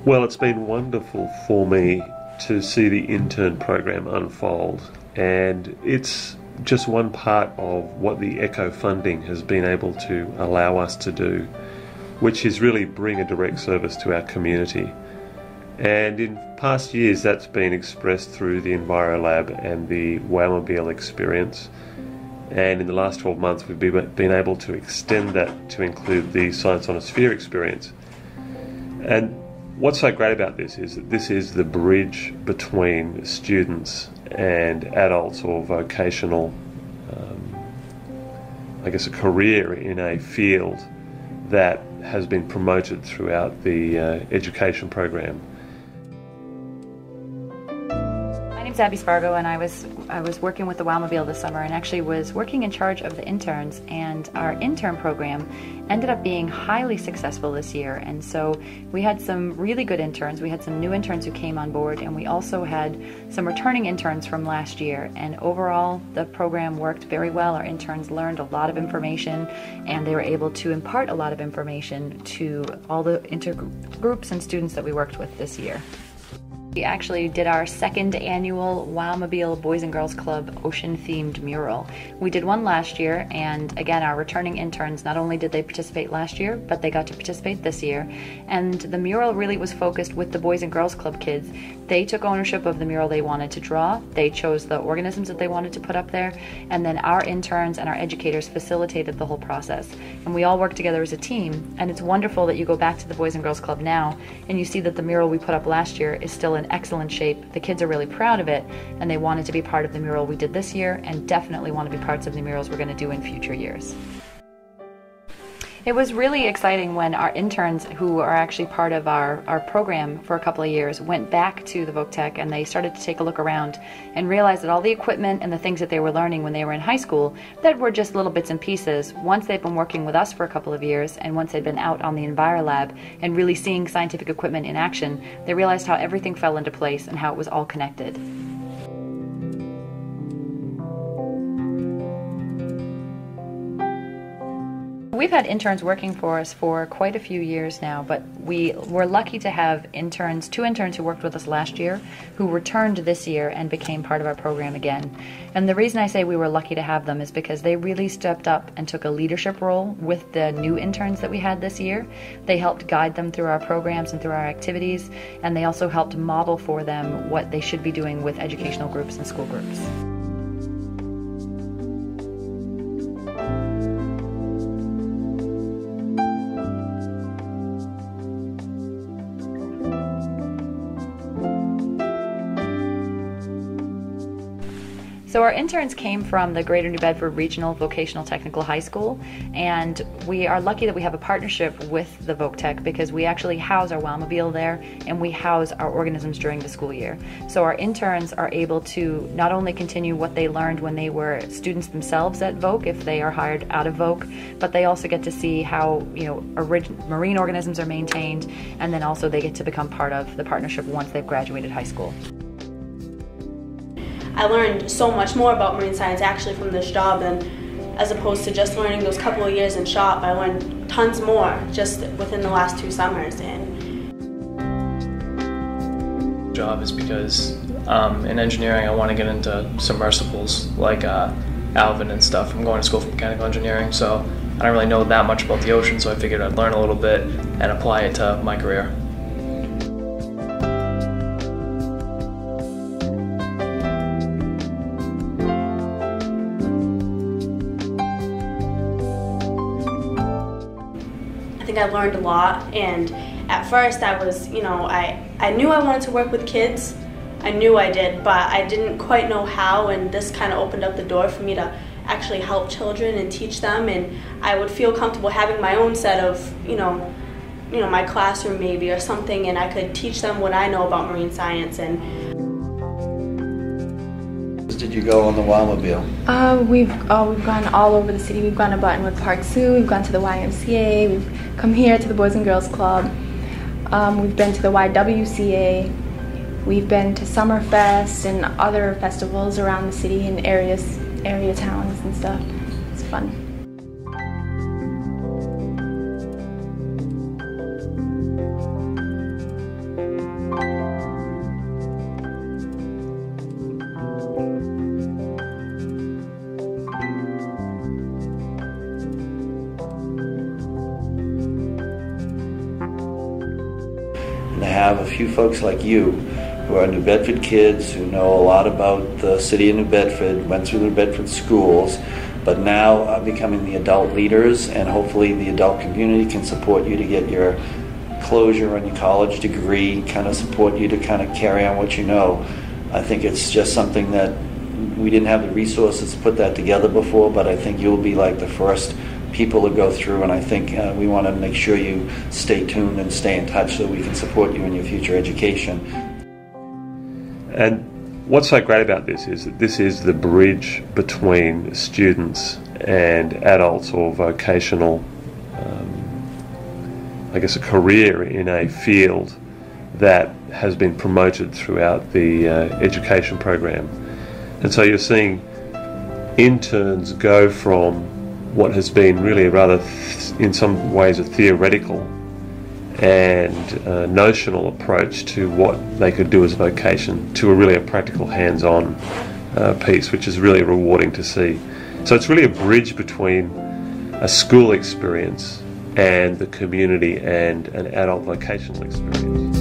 Well, it's been wonderful for me to see the intern program unfold, and it's just one part of what the ECHO funding has been able to allow us to do, which is really bring a direct service to our community. And in past years that's been expressed through the EnviroLab and the Wowmobile experience, and in the last 12 months we've been able to extend that to include the Science on a Sphere experience. And what's so great about this is that this is the bridge between students and adults or vocational, I guess, a career in a field that has been promoted throughout the education program. My name's Abby Spargo, and I was working with the Wowmobile this summer, and actually was working in charge of the interns, and our intern program ended up being highly successful this year. And so we had some really good interns. We had some new interns who came on board, and we also had some returning interns from last year. And overall, the program worked very well. Our interns learned a lot of information, and they were able to impart a lot of information to all the intergroups and students that we worked with this year. We actually did our second annual Wowmobile Boys and Girls Club ocean-themed mural. We did one last year, and again, our returning interns, not only did they participate last year, but they got to participate this year. And the mural really was focused with the Boys and Girls Club kids. They took ownership of the mural they wanted to draw. They chose the organisms that they wanted to put up there, and then our interns and our educators facilitated the whole process. And we all worked together as a team, and it's wonderful that you go back to the Boys and Girls Club now, and you see that the mural we put up last year is still in excellent shape. The kids are really proud of it, and they wanted to be part of the mural we did this year, and definitely want to be parts of the murals we're going to do in future years. It was really exciting when our interns, who are actually part of our program for a couple of years, went back to the Voc-Tech, and they started to take a look around and realized that all the equipment and the things that they were learning when they were in high school that were just little bits and pieces, once they'd been working with us for a couple of years and once they'd been out on the EnviroLab and really seeing scientific equipment in action, they realized how everything fell into place and how it was all connected. We've had interns working for us for quite a few years now, but we were lucky to have interns, 2 interns who worked with us last year, who returned this year and became part of our program again. And the reason I say we were lucky to have them is because they really stepped up and took a leadership role with the new interns that we had this year. They helped guide them through our programs and through our activities, and they also helped model for them what they should be doing with educational groups and school groups. So our interns came from the Greater New Bedford Regional Vocational Technical High School, and we are lucky that we have a partnership with the Voc-Tech because we actually house our Wowmobile there, and we house our organisms during the school year. So our interns are able to not only continue what they learned when they were students themselves at Voc, if they are hired out of Voc, but they also get to see how, marine organisms are maintained, and then also they get to become part of the partnership once they've graduated high school. I learned so much more about marine science actually from this job, and as opposed to just learning those couple of years in shop, I learned tons more just within the last 2 summers. Job is because in engineering I want to get into submersibles like Alvin and stuff. I'm going to school for mechanical engineering, so I don't really know that much about the ocean, so I figured I'd learn a little bit and apply it to my career. I think I learned a lot, and at first I was, I knew I wanted to work with kids. I knew I did, but I didn't quite know how, and this kind of opened up the door for me to actually help children and teach them, and I would feel comfortable having my own set of, my classroom maybe or something, and I could teach them what I know about marine science. And did you go on the Wowmobile? We've gone all over the city. We've gone to Buttonwood Park Zoo, we've gone to the YMCA, we've come here to the Boys and Girls Club, we've been to the YWCA, we've been to Summerfest and other festivals around the city in area towns and stuff. It's fun. and to have a few folks like you who are New Bedford kids who know a lot about the city of New Bedford, went through the New Bedford schools, but now are becoming the adult leaders, and hopefully the adult community can support you to get your closure on your college degree, kind of support you to kind of carry on what you know. I think it's just something that we didn't have the resources to put that together before, but I think you'll be like the first people to go through, and I think we want to make sure you stay tuned and stay in touch so we can support you in your future education. And what's so great about this is that this is the bridge between students and adults, or vocational, I guess, a career in a field that has been promoted throughout the education program. And so you're seeing interns go from what has been really a rather, in some ways, a theoretical and notional approach to what they could do as a vocation to a really a practical, hands-on piece, which is really rewarding to see. So it's really a bridge between a school experience and the community and an adult vocational experience.